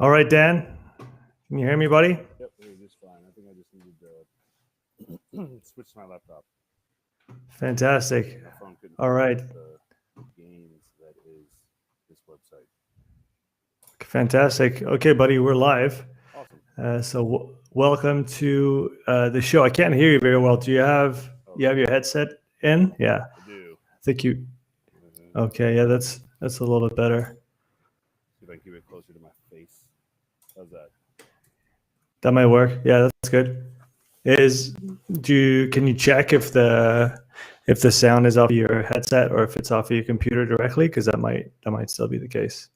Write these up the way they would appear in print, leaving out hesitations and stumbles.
All right, Dan, can you hear me, buddy? Yep, it was just fine. I think I just needed to switch to my laptop. Fantastic. My phone couldn't All right. the gains that is this website. Fantastic. Okay, buddy, we're live. Awesome. Welcome to the show. I can't hear you very well. Do you have your headset in? Yeah. I do. I think you. Okay. Yeah, that's a little bit better. See if I can keep it closer to my face. How's that? That might work. Yeah, that's good. Can you check if the sound is off your headset or if it's off of your computer directly? Because that might still be the case.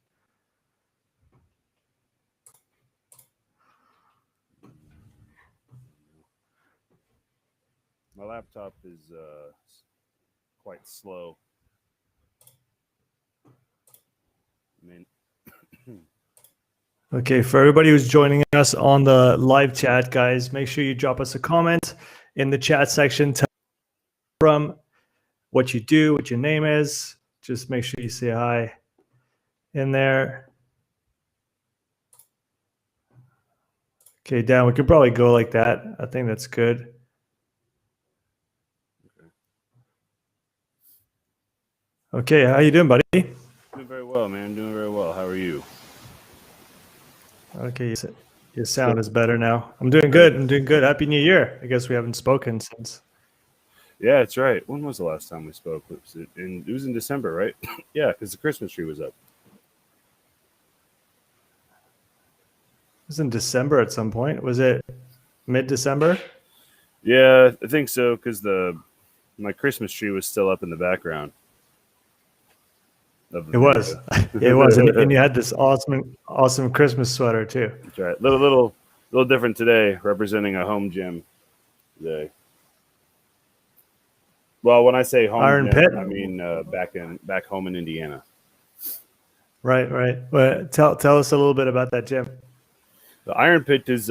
My laptop is quite slow. Okay, for everybody who's joining us on the live chat, guys, make sure you drop us a comment in the chat section. Tell from what you do, what your name is. Just make sure you say hi in there. Okay, Dan, we could probably go like that. I think that's good. Okay, how you doing, buddy? Doing very well, man. Doing very well. How are you? Okay, your sound is better now. I'm doing good. Happy New Year. I guess we haven't spoken since. Yeah, that's right. When was the last time we spoke? It was in December, right? Yeah, because the Christmas tree was up. It was in December at some point. Was it mid-December? Yeah, I think so, because my Christmas tree was still up in the background. It was. It was. And you had this awesome Christmas sweater too. That's right. Little different today, representing a home gym today. Well, when I say home Iron gym, Pit? I mean back home in Indiana. Right. Well, tell us a little bit about that gym. The Iron Pit is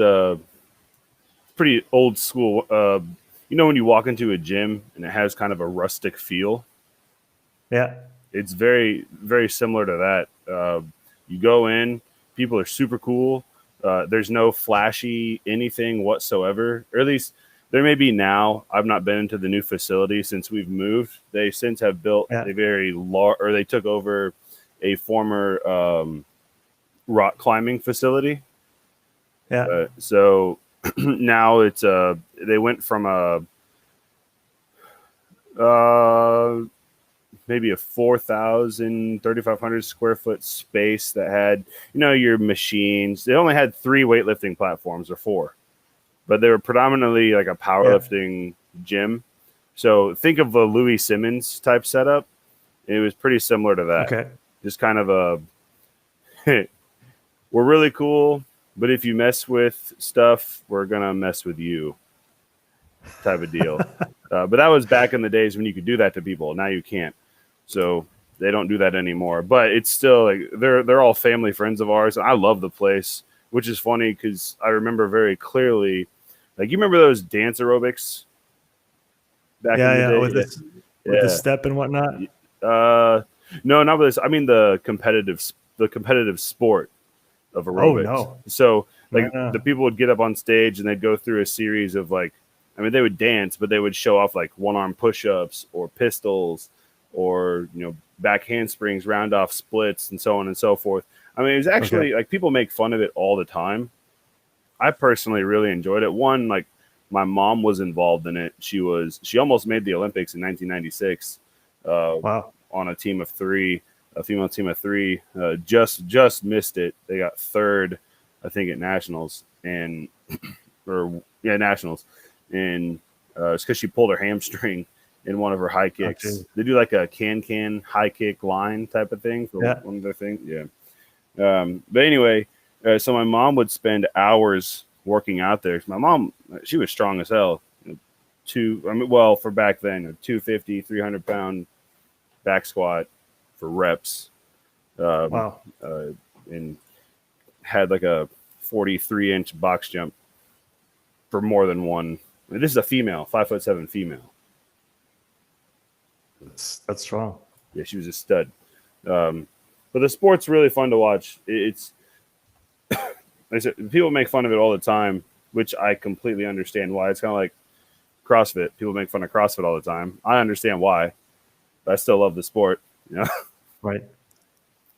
pretty old school. When you walk into a gym and it has kind of a rustic feel? Yeah. It's very, very similar to that. You go in, people are super cool. There's no flashy anything whatsoever, or at least there may be now. I've not been into the new facility since we've moved. They since have built a very large, or they took over a former rock climbing facility. Yeah. So now it's they went from maybe a 3,500 square foot space that had, your machines. They only had 3 weightlifting platforms, or 4, but they were predominantly like a powerlifting gym. So think of a Louis Simmons type setup. It was pretty similar to that. Okay. Just kind of we're really cool, but if you mess with stuff, we're going to mess with you type of deal. But that was back in the days when you could do that to people. Now you can't. So they don't do that anymore. But it's still like they're all family friends of ours. And I love the place, which is funny because I remember very clearly, like, you remember those dance aerobics back in the day? With the step and whatnot? No, not with this. I mean the competitive sport of aerobics. Oh, no. So the people would get up on stage and they'd go through a series of they would dance, but they would show off like one-arm push-ups or pistols or, back handsprings, round-off splits, and so on and so forth. I mean, it was actually like people make fun of it all the time. I personally really enjoyed it. One, like my mom was involved in it. She almost made the Olympics in 1996. Wow. On a team of 3, a female team of 3, just missed it. They got 3rd, I think, at nationals nationals. And it's because she pulled her hamstring in one of her high kicks. Okay. They do like a can high kick line type of thing for one of their things. Yeah. But anyway, so my mom would spend hours working out there. My mom, she was strong as hell. For back then, 250, 300 pound back squat for reps. Wow. And had like a 43-inch box jump for more than one. I mean, this is a female, 5'7" female. That's strong. Yeah, she was a stud. But the sport's really fun to watch. I said, people make fun of it all the time, which I completely understand why. It's kind of like CrossFit. People make fun of CrossFit all the time. I understand why, but I still love the sport. You know? Right.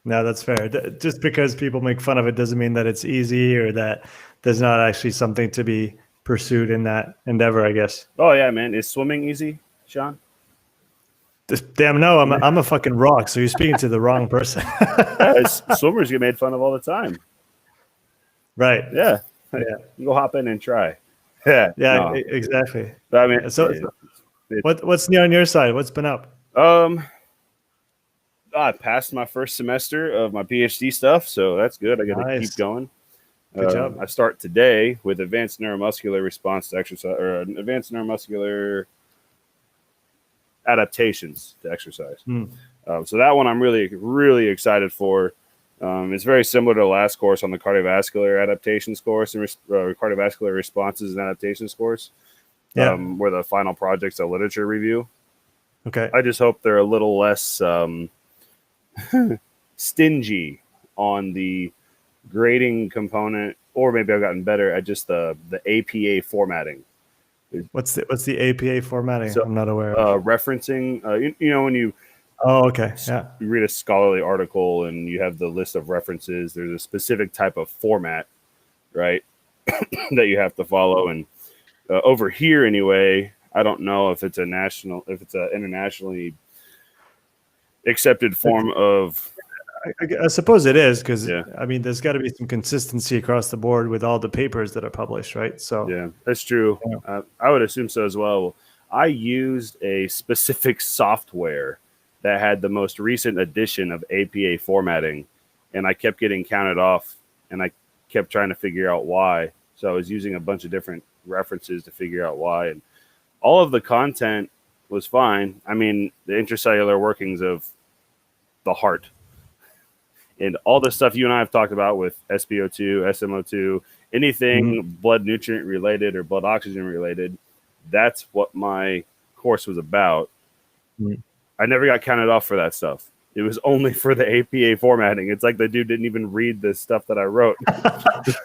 No, that's fair. Just because people make fun of it doesn't mean that it's easy or that there's not actually something to be pursued in that endeavor, I guess. Oh yeah, man. Is swimming easy, Sean? Damn, no, I'm a fucking rock. So you're speaking to the wrong person. Yeah, swimmers get made fun of all the time. Right. Yeah. Yeah. You go hop in and try. Yeah. Yeah, No. exactly. But, I mean, So what's new on your side? What's been up? I passed my first semester of my PhD stuff, so that's good. I got to keep going. Good job. I start today with advanced neuromuscular response to exercise, or advanced neuromuscular adaptations to exercise. So that one I'm really, really excited for. It's very similar to the last course on the cardiovascular adaptations course and cardiovascular responses and adaptations course, where the final project's a literature review. Okay. I just hope they're a little less stingy on the grading component, or maybe I've gotten better at just the APA formatting. What's the APA formatting? So, I'm not aware. Referencing, you know, when you okay, yeah, you read a scholarly article and you have the list of references, there's a specific type of format, right, that you have to follow. And over here, anyway, I don't know if it's an internationally accepted form of. I suppose it is, because I mean, there's got to be some consistency across the board with all the papers that are published, right? So yeah, that's true. Yeah. I would assume so as well. I used a specific software that had the most recent edition of APA formatting, and I kept getting counted off, and I kept trying to figure out why. So I was using a bunch of different references to figure out why, and all of the content was fine. I mean, the intracellular workings of the heart and all the stuff you and I have talked about with SpO2, SMO2, anything blood nutrient related or blood oxygen related, that's what my course was about. I never got counted off for that stuff. It was only for the APA formatting. It's like the dude didn't even read the stuff that I wrote.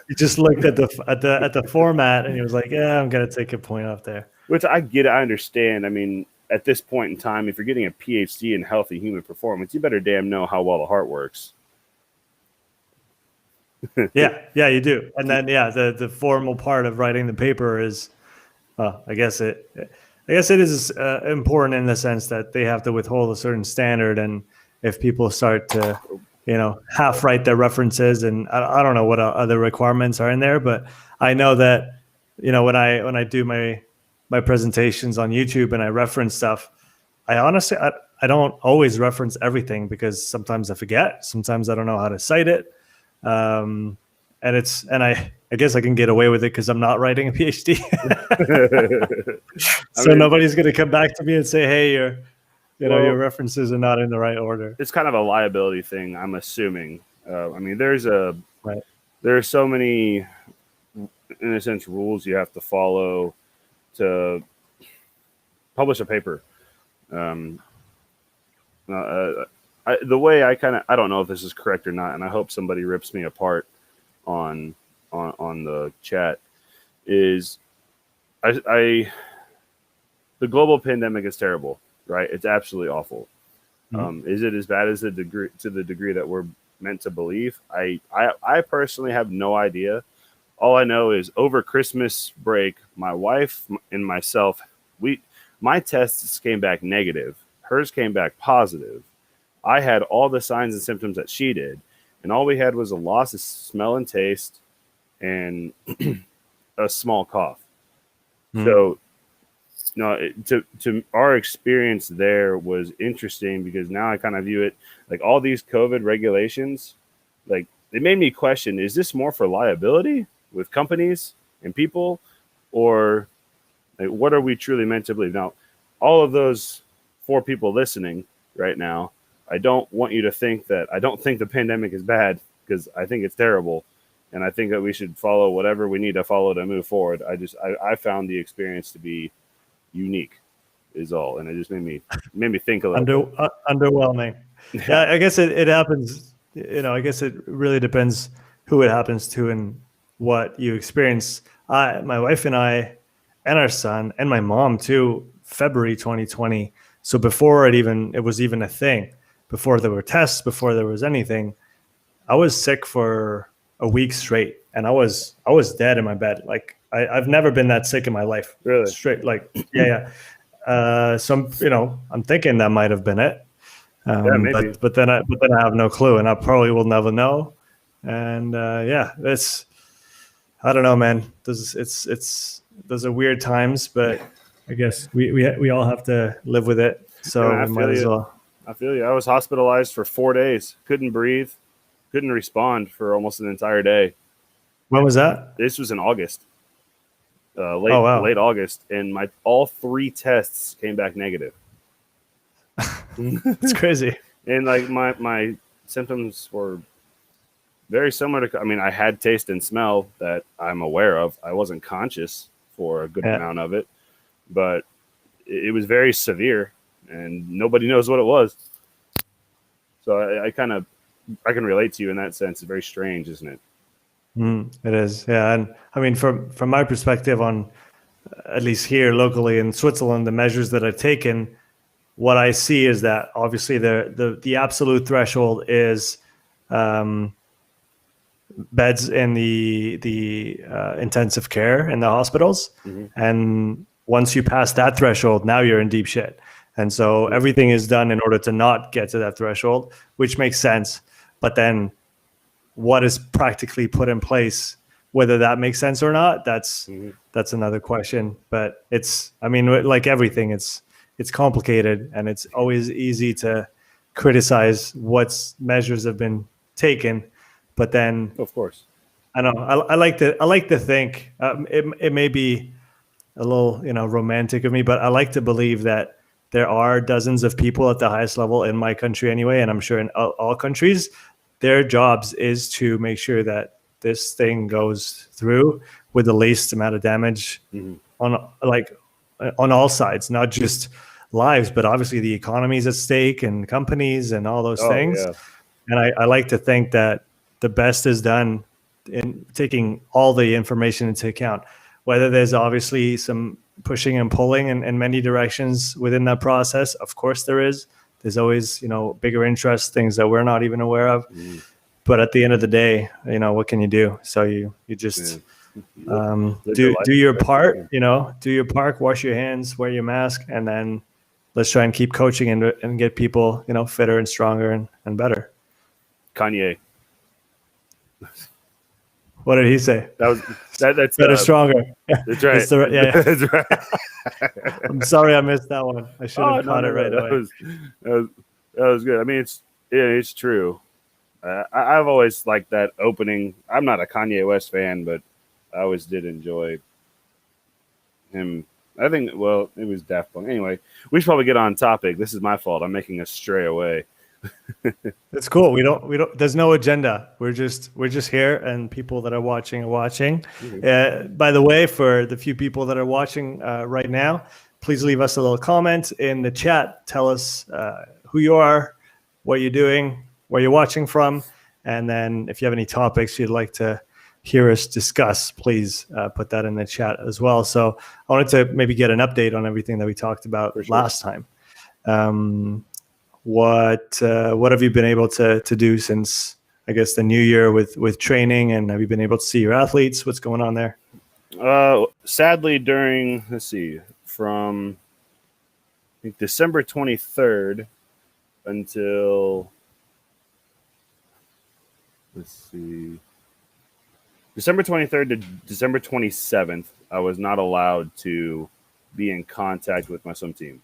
He just looked at the format and he was like, "Yeah, I'm gonna take a point off there." Which I get, I understand. I mean, at this point in time, if you're getting a PhD in healthy human performance, you better damn know how well the heart works. yeah, you do. And then the formal part of writing the paper is, I guess it is important in the sense that they have to withhold a certain standard, and if people start to, half write their references, and I don't know what other requirements are in there, but I know that, when I do my presentations on YouTube and I reference stuff, I honestly I don't always reference everything, because sometimes I forget, sometimes I don't know how to cite it. And I guess I can get away with it because I'm not writing a PhD. Nobody's going to come back to me and say, "Hey, your references are not in the right order." It's kind of a liability thing, I'm assuming. I mean, there are so many, in a sense, rules you have to follow to publish a paper. The way I don't know if this is correct or not, and I hope somebody rips me apart on the chat, is the global pandemic is terrible, right? It's absolutely awful. Is it as bad as the degree that we're meant to believe? I personally have no idea. All I know is over Christmas break, my wife and myself, my tests came back negative. Hers came back positive. I had all the signs and symptoms that she did, and all we had was a loss of smell and taste and a small cough. So, to our experience there was interesting, because now I kind of view it like all these COVID regulations, like they made me question, is this more for liability with companies and people, or like, what are we truly meant to believe? Now, all of those 4 people listening right now, I don't want you to think that I don't think the pandemic is bad, because I think it's terrible. And I think that we should follow whatever we need to follow to move forward. I found the experience to be unique is all. And it just made me think a little underwhelming. Yeah, I guess it happens. I guess it really depends who it happens to and what you experience. My wife and I, and our son, and my mom too, February 2020. So before it was even a thing, before there were tests, before there was anything, I was sick for a week straight, and I was dead in my bed. Like I've never been that sick in my life. Really? Straight, like yeah. So I'm thinking that might have been it. Maybe. But then I have no clue, and I probably will never know. And it's, I don't know, man. Those are weird times, but I guess we all have to live with it. So Yeah, we might as well. I feel you. I was hospitalized for 4 days. Couldn't breathe. Couldn't respond for almost an entire day. When was that? This was in August. Oh, wow. Late August, and all 3 tests came back negative. It's crazy. And like my symptoms were very similar to, I mean, I had taste and smell that I'm aware of. I wasn't conscious for a good amount of it, but it was very severe, and nobody knows what it was. So I can relate to you in that sense. It's very strange, isn't it? It is, yeah. And I mean, from my perspective, on at least here locally in Switzerland, the measures that I've taken, what I see is that obviously the absolute threshold is beds in the intensive care in the hospitals, and once you pass that threshold, now you're in deep shit. And so everything is done in order to not get to that threshold, which makes sense. But then what is practically put in place, whether that makes sense or not, that's another question. But I mean, like everything, it's complicated, and it's always easy to criticize what measures have been taken. But then, Of course, I don't know. I like to think it may be a little romantic of me, but I like to believe that there are dozens of people at the highest level in my country anyway, and I'm sure in all countries, their jobs is to make sure that this thing goes through with the least amount of damage on all sides, not just lives, but obviously the economies at stake and companies and all those things. Yeah. And I like to think that the best is done in taking all the information into account, whether there's obviously some pushing and pulling in many directions within that process. Of course there is. There's always, bigger interest, things that we're not even aware of. But at the end of the day, what can you do? So you just do your part, do your part, wash your hands, wear your mask, and then let's try and keep coaching and get people, fitter and stronger and better. Kanye. What did he say? That's better, stronger. That's right. That's right. I'm sorry I missed that one. I should have caught it right away. That was good. I mean, it's true. I've always liked that opening. I'm not a Kanye West fan, but I always did enjoy him. I think, well, it was Daft Punk. Anyway, we should probably get on topic. This is my fault. I'm making us stray away. It's cool. We don't. There's no agenda. We're just here, and people that are watching are watching. By the way, for the few people that are watching right now, please leave us a little comment in the chat. Tell us who you are, what you're doing, where you're watching from, and then if you have any topics you'd like to hear us discuss, please put that in the chat as well. So I wanted to maybe get an update on everything that we talked about last time. What have you been able to do since, I guess, the new year with training, and have you been able to see your athletes? What's going on there? Sadly, from I think December 23rd until December 23rd to December 27th, I was not allowed to be in contact with my swim team.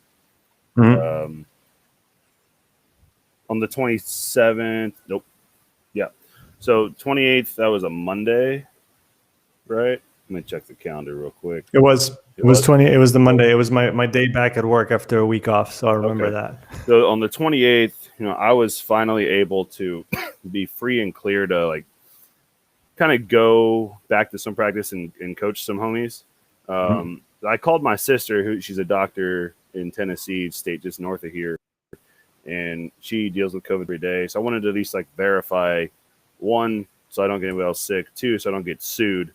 On the 27th, nope. Yeah. So 28th, that was a Monday, right? Let me check the calendar real quick. It was the Monday. It was my day back at work after a week off, so I remember that. So on the 28th, I was finally able to be free and clear to kind of go back to some practice and coach some homies. I called my sister, she's a doctor in Tennessee State, just north of here, and she deals with COVID every day. So I wanted to at least verify, one, so I don't get anybody else sick. 2, so I don't get sued.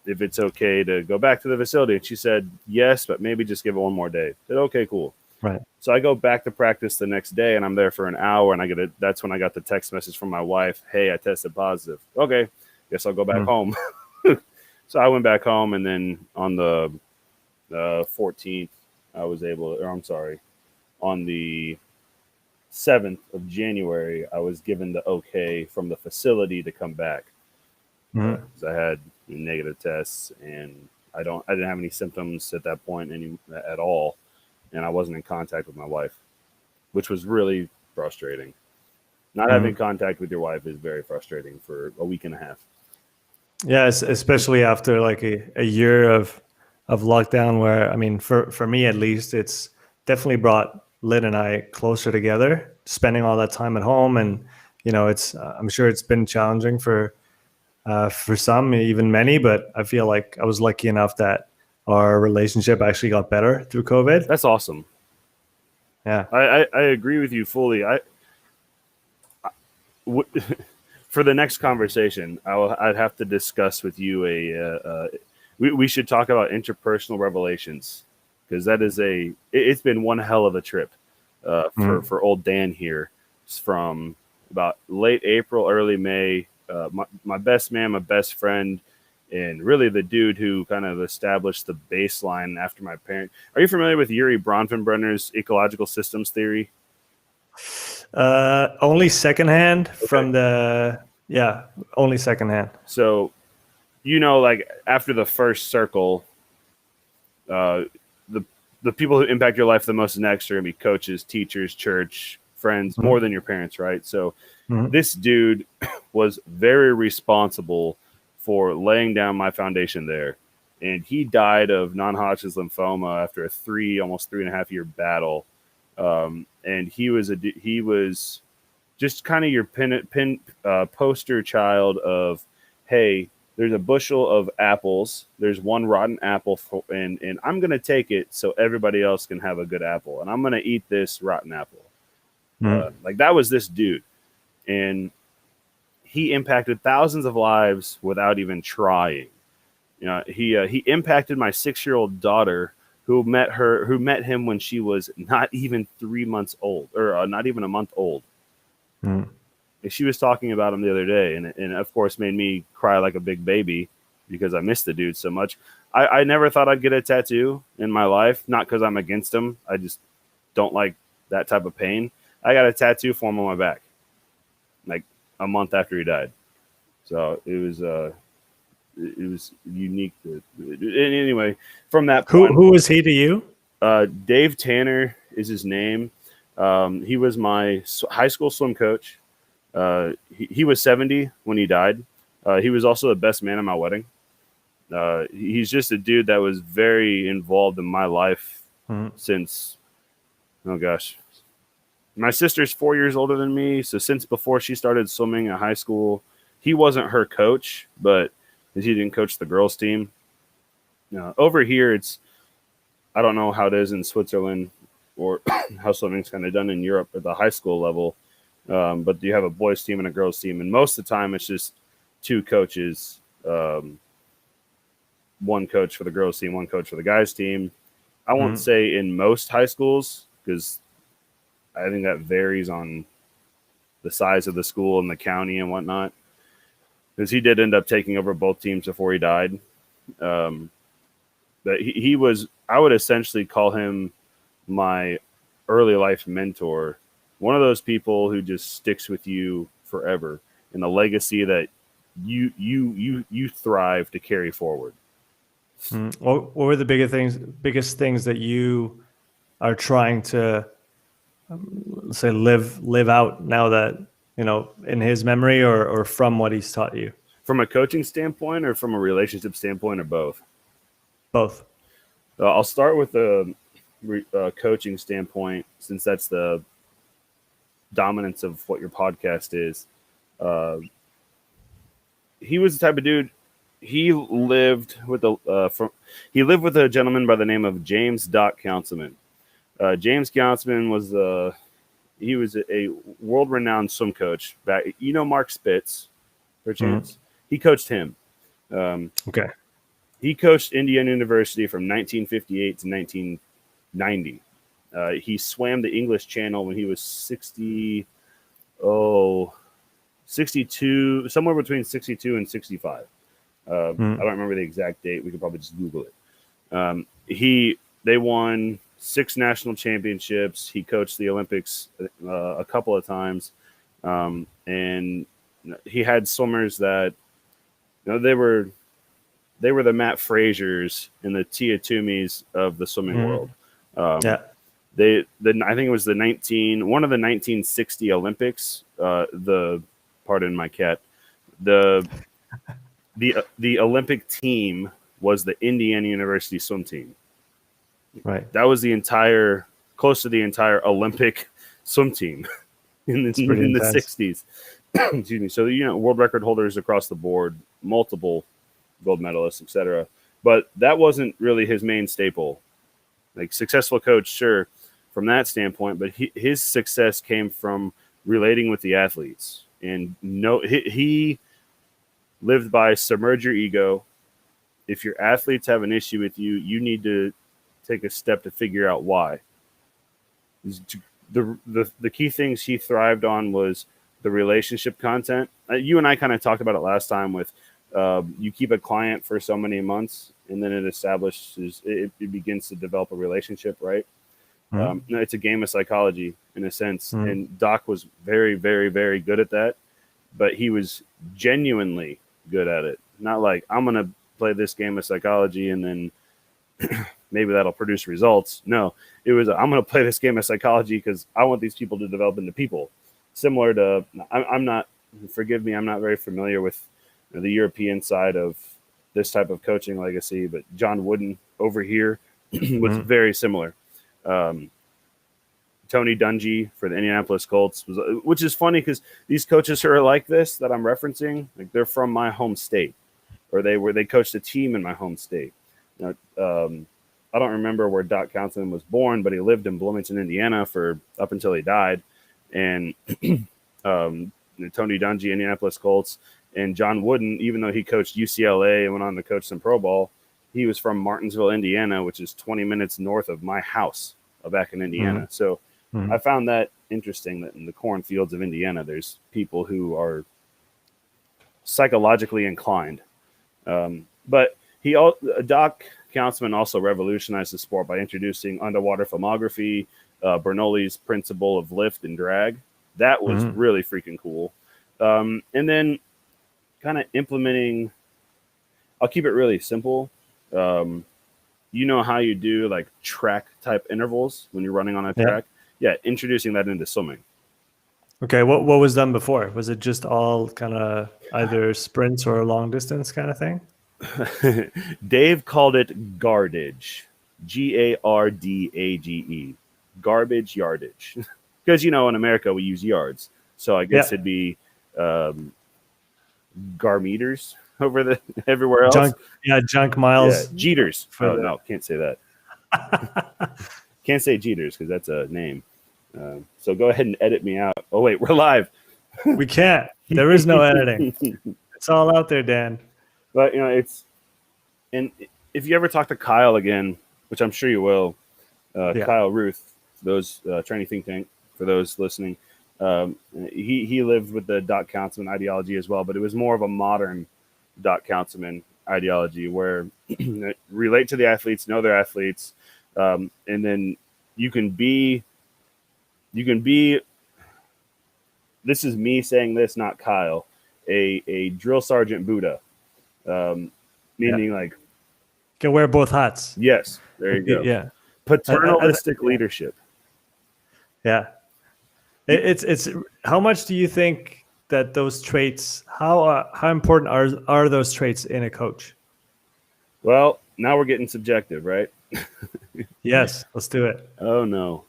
If it's okay to go back to the facility. And she said, yes, but maybe just give it one more day. I said, okay, cool. Right. So I go back to practice the next day, and I'm there for an hour, and that's when I got the text message from my wife. Hey, I tested positive. Okay, guess I'll go back home. So I went back home, and then on the 14th, on the 7th of January, I was given the okay from the facility to come back. 'Cause I had negative tests, and I didn't have any symptoms at that point at all, and I wasn't in contact with my wife, which was really frustrating. Not having contact with your wife is very frustrating for a week and a half. Yeah, especially after like a year of lockdown, where I mean, for me at least, it's definitely brought Lynn and I closer together, spending all that time at home, and it's I'm sure it's been challenging for some, even many, but I feel like I was lucky enough that our relationship actually got better through COVID. That's awesome. Yeah, I agree with you fully. For the next conversation, I'd have to discuss with you we should talk about interpersonal revelations, because that is it's been one hell of a trip for old Dan here. It's from about late April, early May. My best man, my best friend, and really the dude who kind of established the baseline after my parent. Are you familiar with Yuri Bronfenbrenner's ecological systems theory? only secondhand from only secondhand. So, like after the first circle, the people who impact your life the most next are going to be coaches, teachers, church, friends, more than your parents, right? So this dude was very responsible for laying down my foundation there. And he died of non-Hodgkin's lymphoma after almost 3.5 year battle. And he was just kind of your poster child of, hey, there's a bushel of apples. There's one rotten apple, and I'm going to take it so everybody else can have a good apple. And I'm going to eat this rotten apple. Like that was this dude. And he impacted thousands of lives without even trying. He impacted my 6-year-old daughter who met him when she was not even 3 months old, or not even a month old. And she was talking about him the other day, and of course made me cry like a big baby because I missed the dude so much. I never thought I'd get a tattoo in my life, not because I'm against him. I just don't like that type of pain. I got a tattoo for him on my back, like a month after he died. So it was unique. Anyway, from that point, Who was he to you? Dave Tanner is his name. He was my high school swim coach. He was 70 when he died. He was also the best man at my wedding. He's just a dude that was very involved in my life since, oh gosh, my sister's 4 years older than me. So since before she started swimming at high school, he wasn't her coach, but he didn't coach the girls team. Over here, I don't know how it is in Switzerland or how swimming's kind of done in Europe at the high school level. But you have a boys team and a girls team. And most of the time it's just 2 coaches, one coach for the girls team, one coach for the guys team. I won't say in most high schools, because I think that varies on the size of the school and the county and whatnot. Because he did end up taking over both teams before he died. But he was, I would essentially call him my early life mentor. One of those people who just sticks with you forever, and the legacy that you thrive to carry forward. What were the biggest things that you are trying to say live out now that in his memory, or from what he's taught you? From a coaching standpoint, or from a relationship standpoint, or both? Both. I'll start with the coaching standpoint, since that's the dominance of what your podcast is. He was the type of dude. He lived with a gentleman by the name of James Councilman. James Councilman was a world-renowned swim coach. Mark Spitz. perchance. He coached him. Okay. He coached Indiana University from 1958 to 1990. He swam the English Channel when he was 62, somewhere between 62 and 65. I don't remember the exact date. We could probably just Google it. They won 6 national championships. He coached the Olympics a couple of times, and he had swimmers that they were the Matt Frasers and the Tia Toomeys of the swimming world. I think it was one of the 1960 Olympics. Pardon my cat. The Olympic team was the Indiana University swim team. Right. That was close to the entire Olympic swim team in the 60s. Excuse me. So world record holders across the board, multiple gold medalists, etc. But that wasn't really his main staple. Like successful coach, sure, from that standpoint, but his success came from relating with the athletes. And he lived by submerge your ego. If your athletes have an issue with you, you need to take a step to figure out why. The key things he thrived on was the relationship content. You and I kind of talked about it last time with you keep a client for so many months and then it begins to develop a relationship, right? It's a game of psychology in a sense. And Doc was very, very, very good at that, but he was genuinely good at it. Not like I'm going to play this game of psychology and then maybe that'll produce results. No, it was I'm going to play this game of psychology because I want these people to develop into people. Similar to, I'm not very familiar with the European side of this type of coaching legacy, but John Wooden over here was very similar. Tony Dungy for the Indianapolis Colts which is funny because these coaches who are like this that I'm referencing, like they're from my home state, or they coached a team in my home state. I don't remember where Doc Councilman was born, but he lived in Bloomington, Indiana for up until he died. And Tony Dungy, Indianapolis Colts, and John Wooden, even though he coached UCLA and went on to coach some pro ball, he was from Martinsville, Indiana, which is 20 minutes north of my house back in Indiana. So I found that interesting that in the cornfields of Indiana, there's people who are psychologically inclined. But Doc Councilman also revolutionized the sport by introducing underwater filmography, Bernoulli's principle of lift and drag. That was really freaking cool. And then kind of implementing, I'll keep it really simple. How you do like track type intervals when you're running on a track? Yeah, introducing that into swimming. Okay, what was done before? Was it just all kind of either sprints or long distance kind of thing? Dave called it gardage, Gardage, garbage yardage, because in America we use yards, so I guess it'd be gar meters over everywhere else. Junk miles. Yeah, Jeters. No, can't say that. Can't say Jeters because that's a name. So go ahead and edit me out. Oh wait, we're live. We can't. There is no editing. It's all out there, Dan. But and if you ever talk to Kyle again, which I'm sure you will, Kyle Ruth, those training think tank for those listening, he lived with the Doc Councilman ideology as well, but it was more of a modern Doc Councilman ideology where relate to the athletes, know their athletes, and then you can be. This is me saying this, not Kyle. A drill sergeant Buddha, meaning like can wear both hats. Yes, there you go. Yeah, paternalistic leadership. Yeah, it's how much do you think that those traits? How important are those traits in a coach? Well, now we're getting subjective, right? Yes, let's do it. Oh no,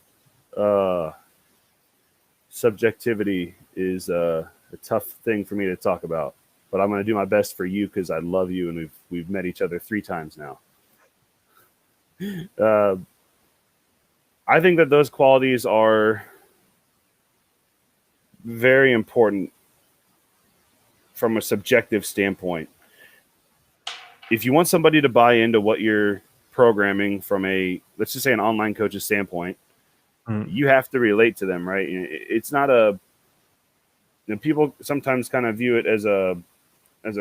subjectivity is a tough thing for me to talk about, but I'm going to do my best for you because I love you, and we've met each other 3 times now. I think that those qualities are very important from a subjective standpoint. If you want somebody to buy into what you're programming from let's just say an online coach's standpoint, you have to relate to them, right? It's not people sometimes kind of view it as a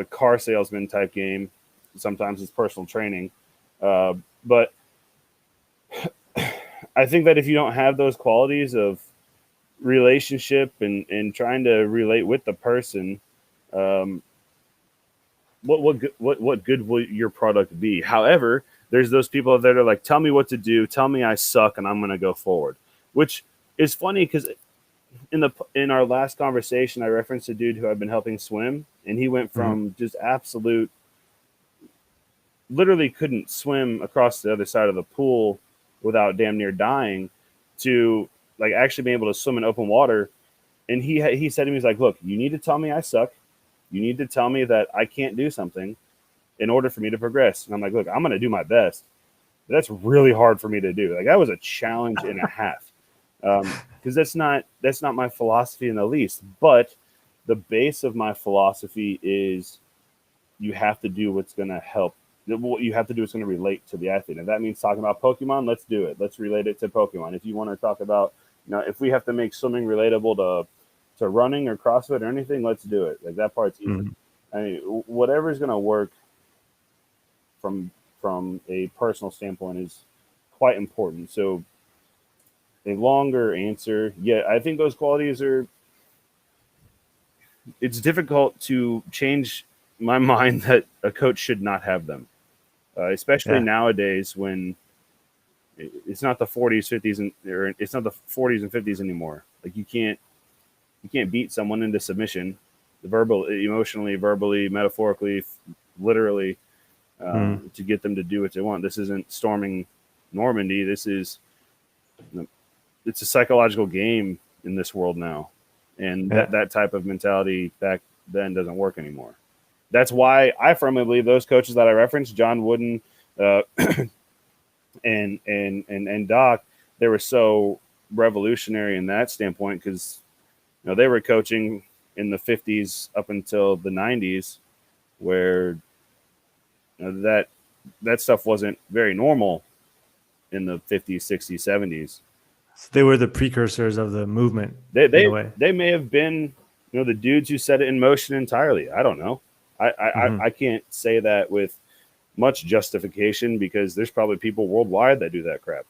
car salesman type game. Sometimes it's personal training. But I think that if you don't have those qualities of relationship and trying to relate with the person, what good will your product be? However, there's those people that are like, tell me what to do, tell me I suck, and I'm going to go forward, which is funny because in our last conversation, I referenced a dude who I've been helping swim, and he went from just absolute, literally couldn't swim across the other side of the pool without damn near dying to like actually being able to swim in open water. And he said to me, he's like, look, you need to tell me I suck. You need to tell me that I can't do something in order for me to progress. And I'm like, look, I'm going to do my best. But that's really hard for me to do. Like that was a challenge and a half. Because that's not my philosophy in the least. But the base of my philosophy is you have to do what's going to help. What you have to do is going to relate to the athlete. If that means talking about Pokemon, let's do it. Let's relate it to Pokemon. If you want to talk about, if we have to make swimming relatable to running or CrossFit or anything, let's do it. Like that part's easy. I mean, whatever is going to work from a personal standpoint is quite important. So a longer answer, I think those qualities it's difficult to change my mind that a coach should not have them. Especially nowadays when it's not the 40s, 50s, or it's not the 40s and 50s anymore. Like you can't beat someone into submission, emotionally, verbally, metaphorically, literally, to get them to do what they want. This isn't storming Normandy. it's a psychological game in this world now, and that type of mentality back then doesn't work anymore. That's why I firmly believe those coaches that I referenced, John Wooden and Doc, they were so revolutionary in that standpoint because they were coaching in the 50s up until the 90s, where that stuff wasn't very normal in the 50s, 60s, 70s. So they were the precursors of the movement. They may have been the dudes who set it in motion entirely. I don't know. I can't say that with much justification because there's probably people worldwide that do that crap.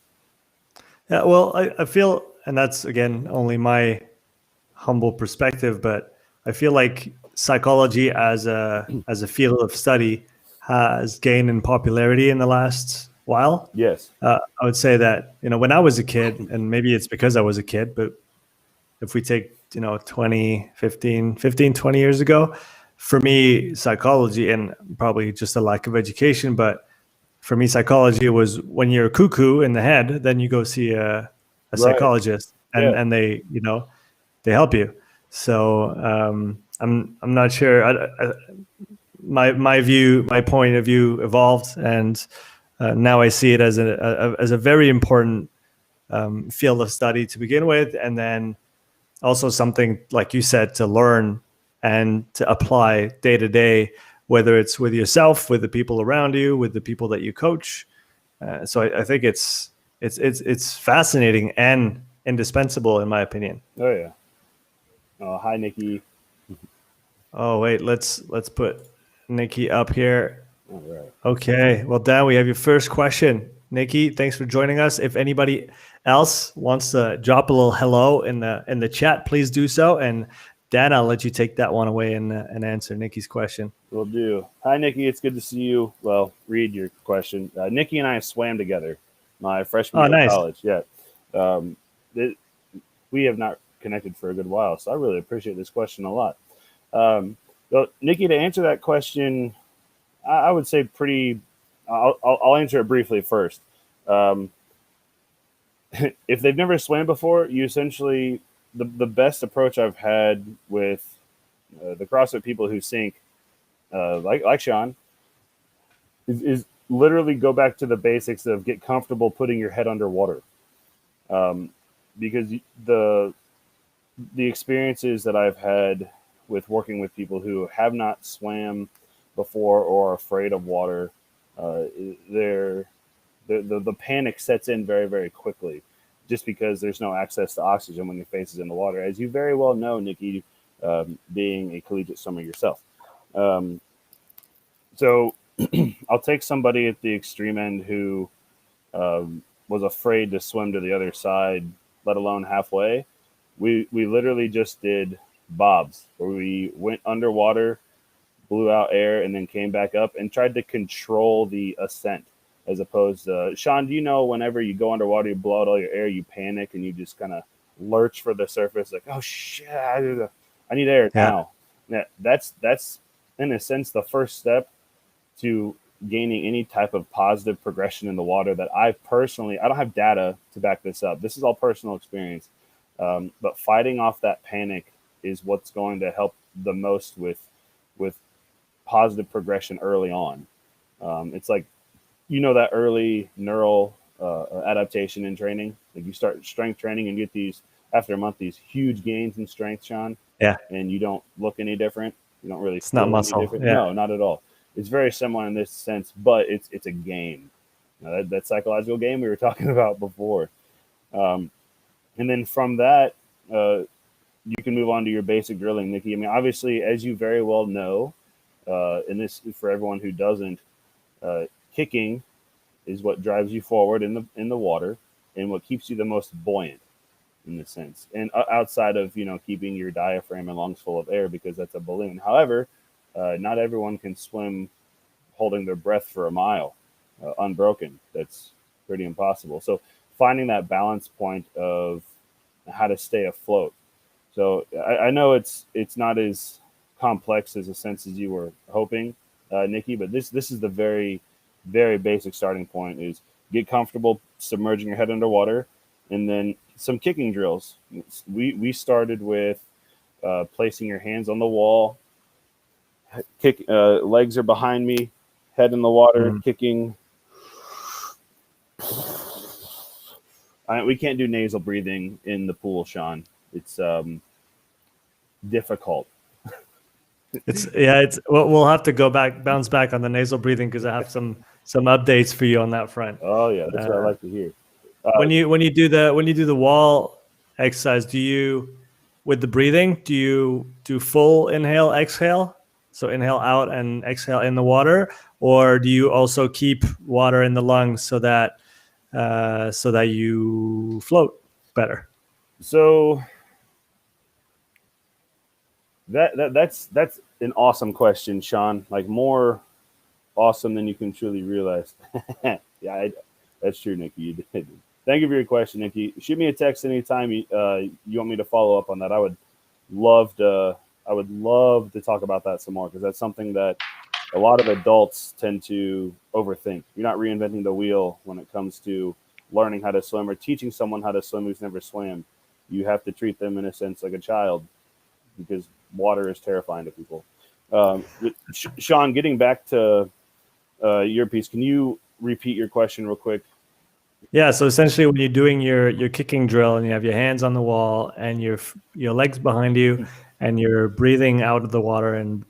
Yeah, well, I feel, and that's again only my humble perspective, but I feel like psychology as a field of study has gained in popularity in the last while. Yes. I would say that, when I was a kid, and maybe it's because I was a kid, but if we take, 20 years ago, for me, psychology, and probably just a lack of education, but for me, psychology was when you're cuckoo in the head, then you go see a psychologist, and they, they help you. So I'm not sure. My point of view evolved, and now I see it as a very important field of study to begin with, and then also something, like you said, to learn and to apply day to day, whether it's with yourself, with the people around you, with the people that you coach. So I think it's fascinating and indispensable, in my opinion. Oh yeah. Oh, hi, Nikki. Oh wait, let's put Nikki up here. All right. Okay. Well, Dan, we have your first question. Nikki, thanks for joining us. If anybody else wants to drop a little hello in the chat, please do so. And Dan, I'll let you take that one away and answer Nikki's question. Will do. Hi, Nikki. It's good to see you. Well, read your question. Nikki and I swam together my freshman year of college. Yeah. We have not connected for a good while, so I really appreciate this question a lot. So, Nikki, to answer that question, I would say I'll answer it briefly first. If they've never swam before, you essentially, the best approach I've had with the CrossFit people who sink, like Sean, is literally go back to the basics of get comfortable putting your head underwater. Because the experiences that I've had with working with people who have not swam before or are afraid of water, the panic sets in very, very quickly, just because there's no access to oxygen when your face is in the water, as you very well know, Nikki, being a collegiate swimmer yourself. So I'll take somebody at the extreme end who was afraid to swim to the other side, let alone halfway. We literally just did bobs, where we went underwater, blew out air, and then came back up and tried to control the ascent, as opposed to, Sean, do you know whenever you go underwater, you blow out all your air, you panic and you just kind of lurch for the surface, like, oh shit, I need air now. Yeah, that's in a sense the first step to gaining any type of positive progression in the water that I don't have data to back this up. This is all personal experience. But fighting off that panic is what's going to help the most with positive progression early on. It's like, that early neural adaptation in training. Like, you start strength training and get these, after a month, these huge gains in strength, Sean. Yeah. And you don't look any different. You don't really It's not muscle. any different. Yeah. No, not at all. It's very similar in this sense, but it's a game. That psychological game we were talking about before. And then from that, you can move on to your basic drilling, Nikki. I mean, obviously, as you very well know, and this for everyone who doesn't, kicking is what drives you forward in the water and what keeps you the most buoyant in this sense. And outside of, keeping your diaphragm and lungs full of air, because that's a balloon. However, not everyone can swim holding their breath for a mile unbroken. That's pretty impossible. So finding that balance point of how to stay afloat. So I know it's not as complex as a sense as you were hoping, Nikki, but this is the very, very basic starting point: is get comfortable submerging your head underwater, and then some kicking drills. We started with placing your hands on the wall, legs are behind me, head in the water, kicking. We can't do nasal breathing in the pool, Sean. It's difficult. We'll have to bounce back on the nasal breathing, because I have some updates for you on that front. Oh yeah, that's what I like to hear. When you do the wall exercise, with the breathing, do you do full inhale, exhale? So inhale out and exhale in the water, or do you also keep water in the lungs so that you float better? So that's an awesome question, Sean. Like, more awesome than you can truly realize. Yeah, that's true, Nikki. You did. Thank you for your question, Nikki. Shoot me a text anytime you want me to follow up on that. I would love to talk about that some more, because that's something that a lot of adults tend to overthink. You're not reinventing the wheel when it comes to learning how to swim or teaching someone how to swim who's never swam. You have to treat them, in a sense, like a child, because water is terrifying to people. Sean, getting back to your piece, can you repeat your question real quick? Yeah, so essentially, when you're doing your kicking drill and you have your hands on the wall and your legs behind you, and you're breathing out of the water and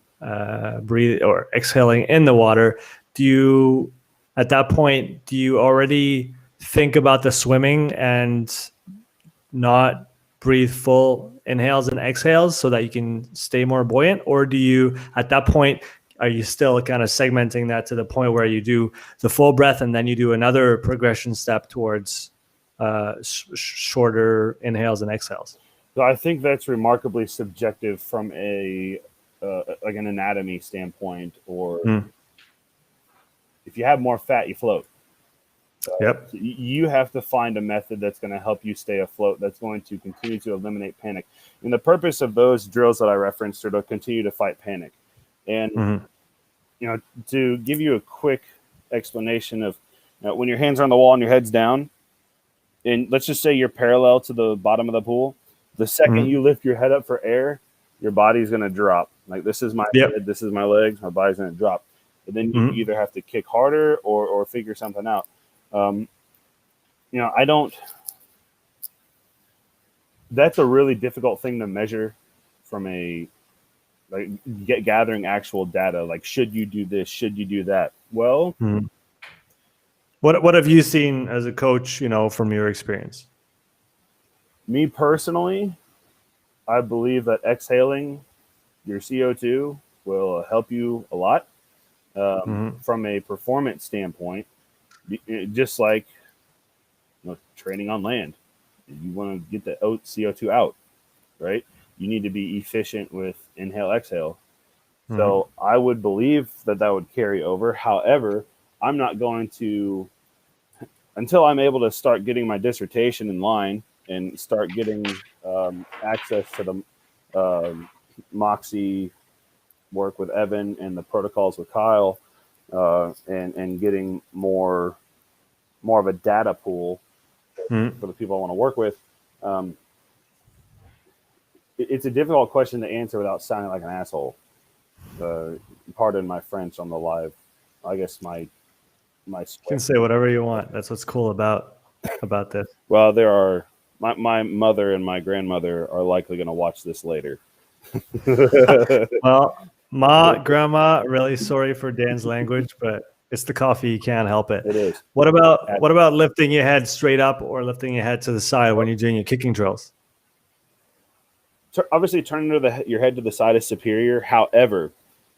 exhaling in the water, at that point, do you already think about the swimming and not breathe full inhales and exhales so that you can stay more buoyant? Or do you, at that point, are you still kind of segmenting that to the point where you do the full breath and then you do another progression step towards shorter inhales and exhales? So I think that's remarkably subjective from a like an anatomy standpoint, or if you have more fat, you float. Yep. So you have to find a method that's going to help you stay afloat, that's going to continue to eliminate panic. And the purpose of those drills that I referenced are to continue to fight panic. And to give you a quick explanation of, when your hands are on the wall and your head's down, and let's just say you're parallel to the bottom of the pool, the second you lift your head up for air, your body's going to drop. Like, this is my head, this is my legs, my body's going to drop. And then you either have to kick harder or figure something out. That's a really difficult thing to measure from a like gathering actual data. Like, should you do this? Should you do that? Well, What have you seen as a coach, from your experience? me personally, I believe that exhaling your CO2 will help you a lot from a performance standpoint. Just like training on land, you want to get the CO2 out, right? You need to be efficient with inhale, exhale. So I would believe that would carry over. However, I'm not going to, until I'm able to start getting my dissertation in line and start getting access to the Moxy work with Evan and the protocols with Kyle, and getting more of a data pool for the people I want to work with. It's a difficult question to answer without sounding like an asshole. Pardon my French on the live. I guess my You can say whatever you want. That's what's cool about this. Well, there are my mother and my grandmother are likely going to watch this later. Well, grandma, really sorry for Dan's language, but it's the coffee. You can't help it. It is. What about lifting your head straight up or lifting your head to the side when you're doing your kicking drills? Obviously, turning your head to the side is superior. However,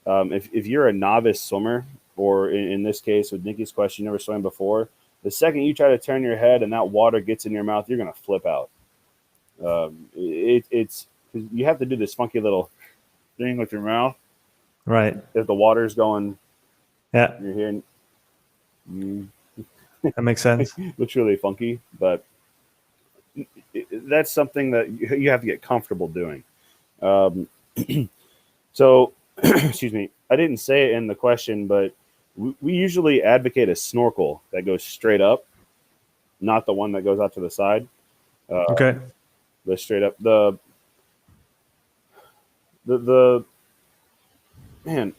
if you're a novice swimmer, or in this case with Nikki's question, you never swam before, the second you try to turn your head and that water gets in your mouth, you're going to flip out. It's you have to do this funky little thing with your mouth, right? If the water's going, yeah, you're hearing. That makes sense. Looks really funky, but that's something that you have to get comfortable doing. So, excuse me, I didn't say it in the question, but we usually advocate a snorkel that goes straight up, not the one that goes out to the side. Okay. The straight up, the man.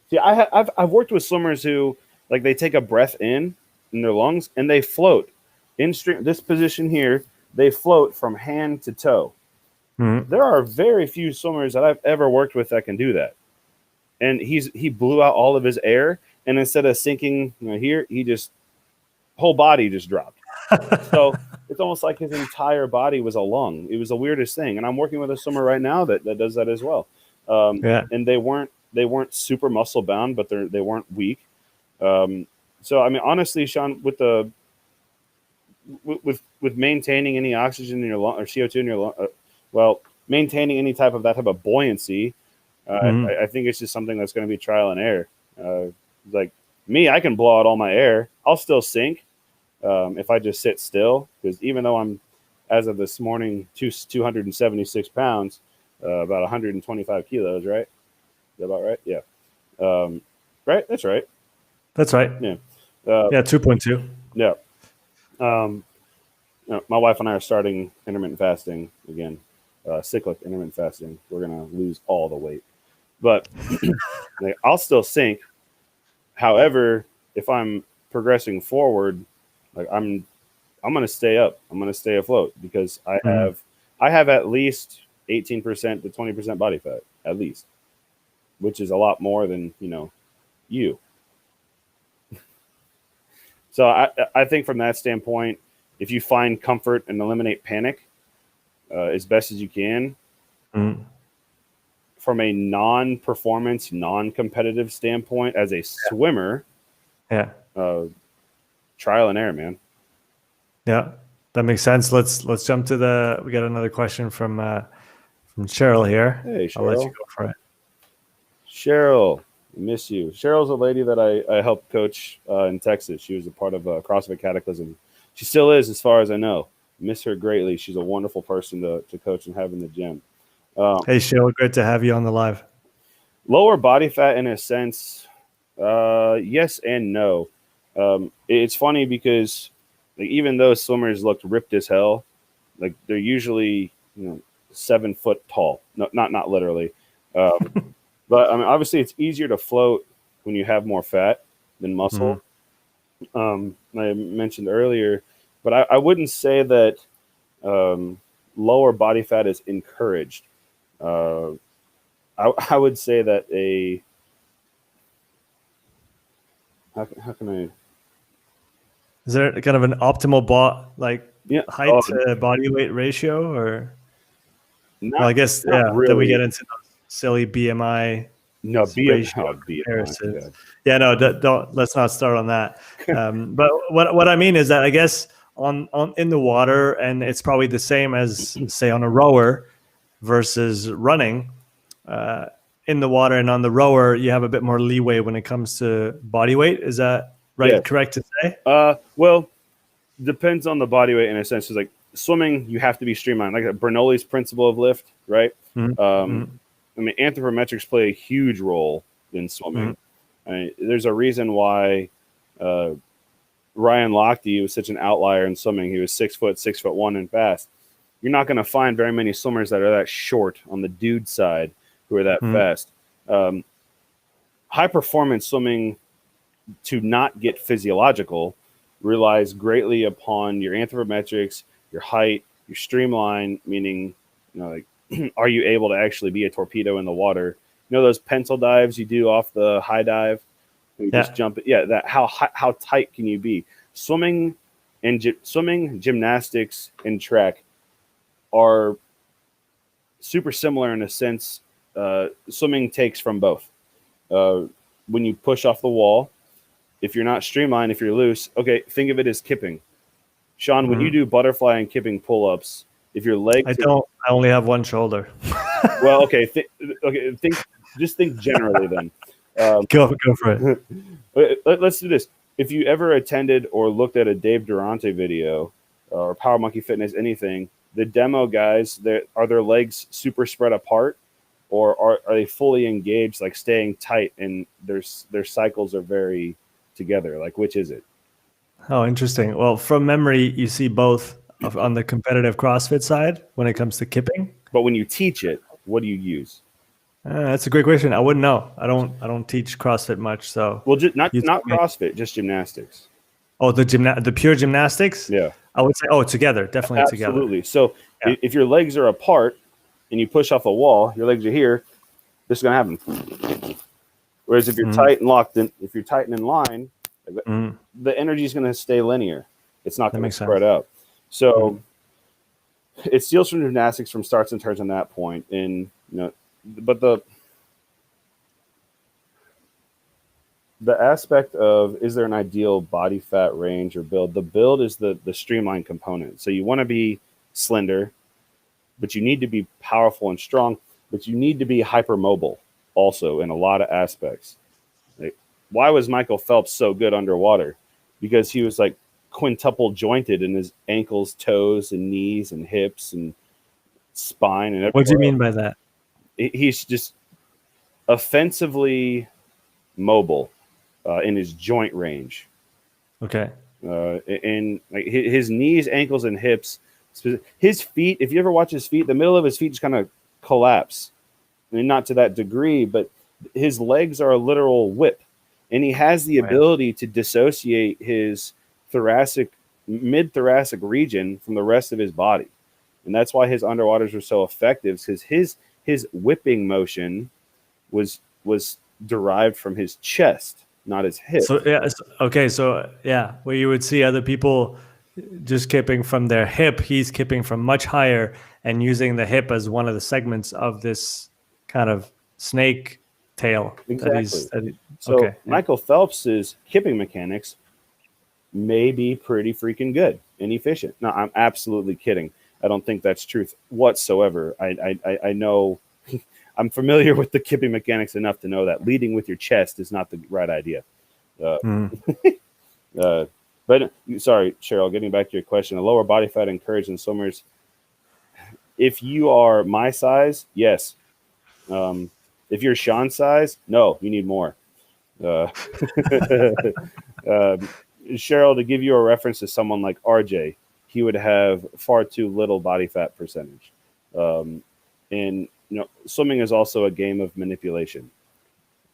See, I've worked with swimmers who, like, they take a breath in their lungs and they float in stream. This position here, they float from hand to toe. There are very few swimmers that I've ever worked with that can do that. And he blew out all of his air, and instead of sinking here, he just whole body just dropped. So it's almost like his entire body was a lung. It was the weirdest thing. And I'm working with a swimmer right now that does that as well. And they weren't super muscle bound, but they weren't weak. So I mean, honestly, Sean, with maintaining any oxygen in your lung or CO2 in your lung, maintaining any type of buoyancy, I think it's just something that's going to be trial and error. Like me, I can blow out all my air. I'll still sink if I just sit still, because even though I'm, as of this morning, 276 pounds, about 125 kilos, right? Is that about right? Yeah. Right? That's right. That's right. Yeah. 2.2. Yeah. My wife and I are starting intermittent fasting again, cyclic intermittent fasting. We're going to lose all the weight, but I'll still sink. However, if I'm progressing forward, like I'm going to stay up. I'm going to stay afloat because I have at least 18% to 20% body fat, at least, which is a lot more than, you. So I think from that standpoint, if you find comfort and eliminate panic as best as you can, from a non-performance, non-competitive standpoint, as a swimmer, trial and error, man. Yeah, that makes sense. Let's jump to we got another question from Cheryl here. Hey, Cheryl. I'll let you go for it. Cheryl, I miss you. Cheryl's a lady that I helped coach in Texas. She was a part of CrossFit Cataclysm. She still is, as far as I know. Miss her greatly. She's a wonderful person to coach and have in the gym. Hey, Cheryl, great to have you on the live. Lower body fat, in a sense, yes and no. It's funny because even though swimmers looked ripped as hell, like they're usually 7 foot tall. No, not literally. But I mean, obviously, it's easier to float when you have more fat than muscle. I mentioned earlier, but I wouldn't say that lower body fat is encouraged. I I would say that how can I? Is there kind of an optimal Yeah. height to body weight ratio, or? Well, I guess not yeah. really. Then we get into those silly BMI No, ratio BMI. comparisons. God. Yeah, no, don't. Let's not start on that. But what I mean is that I guess on in the water, and it's probably the same as say on a rower versus running. In the water and on the rower, you have a bit more leeway when it comes to body weight. Is that right? Yes. Correct to say? Well, depends on the body weight in a sense. It's like swimming, you have to be streamlined, like Bernoulli's principle of lift, right? Mm-hmm. I mean, anthropometrics play a huge role in swimming. I mean, there's a reason why Ryan Lochte was such an outlier in swimming. He was 6'1" and fast. You're not going to find very many swimmers that are that short on the dude side who are that fast. High performance swimming, to not get physiological, relies greatly upon your anthropometrics, your height, your streamline, meaning, like, are you able to actually be a torpedo in the water? You know those pencil dives you do off the high dive? You just jump it. Yeah, that how tight can you be? Swimming, gymnastics, and track are super similar in a sense. Swimming takes from both. When you push off the wall, if you're not streamlined, if you're loose, okay, think of it as kipping. Sean, when you do butterfly and kipping pull-ups, if your legs I only have one shoulder. Well, okay, just think generally then. Go for it. Let's do this. If you ever attended or looked at a Dave Durante video or Power Monkey Fitness, anything, the demo guys, are their legs super spread apart, or are they fully engaged, like staying tight, and their cycles are very together? Like, which is it? Oh, interesting. Well, from memory, you see both on the competitive CrossFit side when it comes to kipping. But when you teach it, what do you use? That's a great question. I wouldn't know. I don't teach CrossFit much, so. Well, not CrossFit, just gymnastics. Oh, the pure gymnastics? Yeah. I would say, together, definitely together. Absolutely. So if your legs are apart and you push off a wall, your legs are here, this is going to happen. Whereas if you're tight and locked in, if you're tight and in line, the energy is going to stay linear. It's not going to spread out. So it steals from gymnastics from starts and turns on that point. And, but the aspect of, is there an ideal body fat range or build? The build is the streamline component. So you want to be slender, but you need to be powerful and strong, but you need to be hypermobile also in a lot of aspects. Like, why was Michael Phelps so good underwater? Because he was like quintuple jointed in his ankles, toes, and knees, and hips, and spine. And what do you mean by that? He's just offensively mobile in his joint range. Okay. And like his knees, ankles, and hips. His feet, if you ever watch his feet, the middle of his feet just kind of collapse. I mean, not to that degree, but his legs are a literal whip. And he has the ability to dissociate his mid-thoracic region from the rest of his body. And that's why his underwaters were so effective, because his whipping motion was derived from his chest, not his hip. So where you would see other people just kipping from their hip, he's kipping from much higher and using the hip as one of the segments of this kind of snake tail. Exactly. Michael Phelps's kipping mechanics may be pretty freaking good and efficient. No, I'm absolutely kidding. I don't think that's truth whatsoever. I know I'm familiar with the kipping mechanics enough to know that leading with your chest is not the right idea. But sorry, Cheryl, getting back to your question, a lower body fat encouraged in swimmers. If you are my size, yes. If you're Sean's size, no, you need more. Cheryl, to give you a reference to someone like RJ, he would have far too little body fat percentage. And swimming is also a game of manipulation.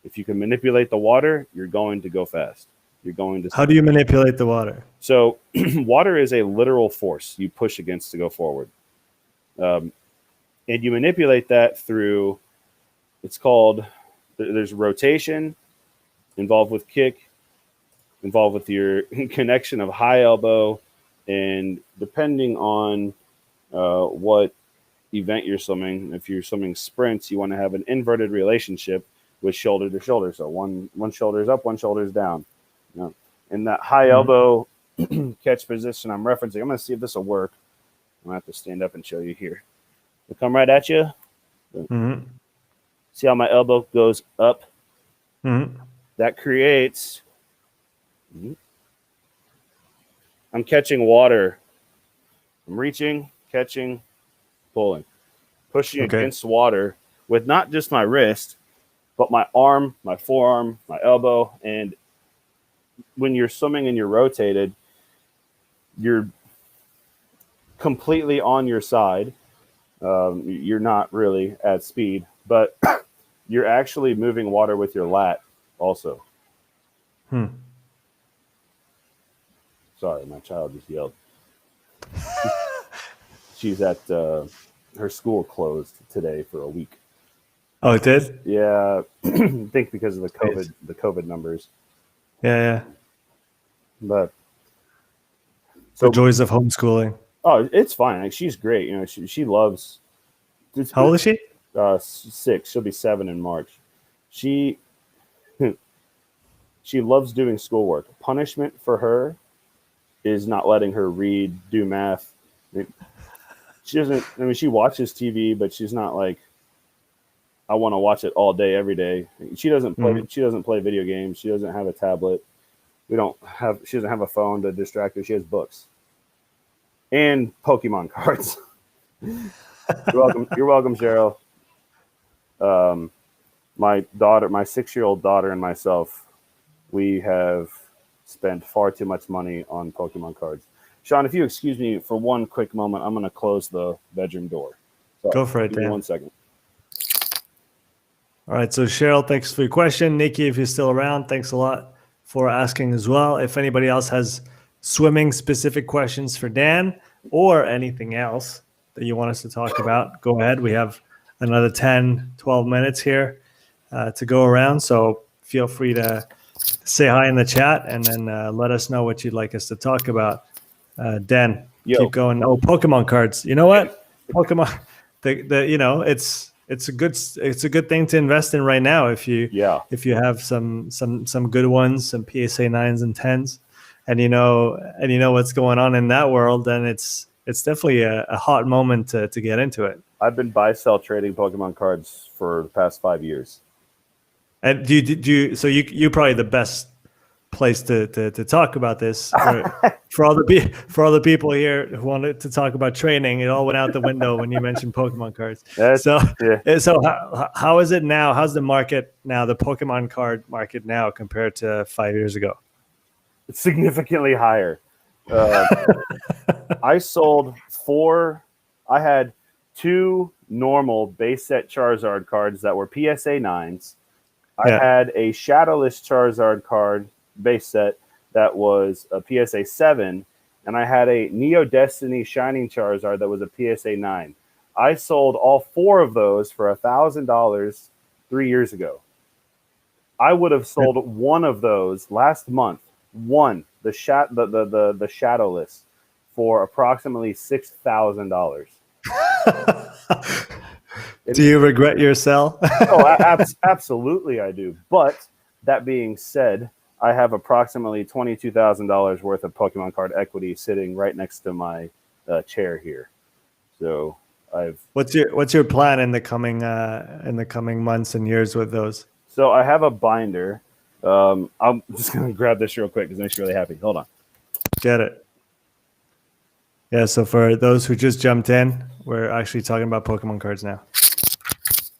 If you can manipulate the water, you're going to go fast. You're going to. How do you manipulate the water? So water is a literal force you push against to go forward. And you manipulate that through it's called, there's rotation involved with kick, involved with your connection of high elbow, and depending on what event you're swimming, if you're swimming sprints, you want to have an inverted relationship with shoulder to shoulder. So one shoulder's up, one shoulder's down. You know, in that high elbow catch position I'm referencing, I'm going to see if this will work. I'm going to have to stand up and show you here. It'll come right at you. See how my elbow goes up? That creates, I'm catching water. I'm reaching, catching, pulling, pushing against water with not just my wrist, but my arm, my forearm, my elbow. And when you're swimming and you're rotated, you're completely on your side. You're not really at speed, but you're actually moving water with your lat also. Sorry, my child just yelled. She's at her school closed today for a week. Oh, it did? Yeah, I think because of the COVID numbers. Yeah. But the joys of homeschooling. Oh, it's fine. Like, she's great. You know, she loves. How old is she? 6. She'll be 7 in March. She loves doing schoolwork. Punishment for her is not letting her read, do math. She doesn't. I mean, she watches TV, but she's not like, I want to watch it all day, every day. She doesn't play. She doesn't play video games. She doesn't have a tablet. She doesn't have a phone to distract her. She has books and Pokemon cards. You're welcome, Cheryl. My daughter, my 6-year-old daughter, and myself, we have spent far too much money on Pokemon cards. Sean, if you excuse me for one quick moment, I'm going to close the bedroom door. So go for it, give me Dan. 1 second. All right. So Cheryl, thanks for your question. Nikki, if you're still around, thanks a lot for asking as well. If anybody else has swimming specific questions for Dan or anything else that you want us to talk about, go ahead. We have another 10, 12 minutes here to go around. So feel free to say hi in the chat and then let us know what you'd like us to talk about. Dan, keep going. Oh, Pokemon cards. You know what? Pokemon, it's a good thing to invest in right now if you have some good ones, some PSA 9s and 10s, and you know what's going on in that world, then it's definitely a hot moment to get into it. I've been buy-sell trading Pokemon cards for the past 5 years. And do you so you're probably the best place to talk about this for all the people here who wanted to talk about training. It all went out the window when you mentioned Pokemon cards. So how is it now? How's the market now, the Pokemon card market now compared to 5 years ago? It's significantly higher. I sold 4. I had 2 normal base set Charizard cards that were PSA 9s. I had a Shadowless Charizard card base set that was a PSA 7, and I had a Neo Destiny Shining Charizard that was a PSA 9. I sold all 4 of those for $1,000 3 years ago. I would have sold one of those last month, the Shadowless, for approximately $6,000. Do you regret your sell? Absolutely I do. But that being said, I have approximately $22,000 worth of Pokemon card equity sitting right next to my chair here. So What's your plan in the coming months and years with those? So I have a binder. I'm just gonna grab this real quick because it makes me really happy. Hold on. Get it. Yeah. So for those who just jumped in, we're actually talking about Pokemon cards now.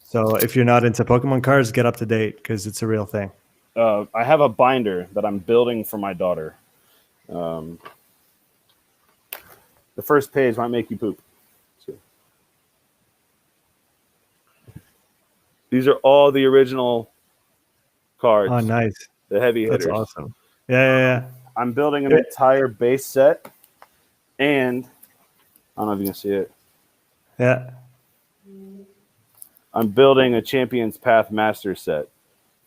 So if you're not into Pokemon cards, get up to date because it's a real thing. I have a binder that I'm building for my daughter. The first page might make you poop. So, these are all the original cards. Oh, nice. The heavy hitters. That's awesome. Yeah. I'm building an entire base set, and I don't know if you can see it. Yeah. I'm building a Champion's Path Master set.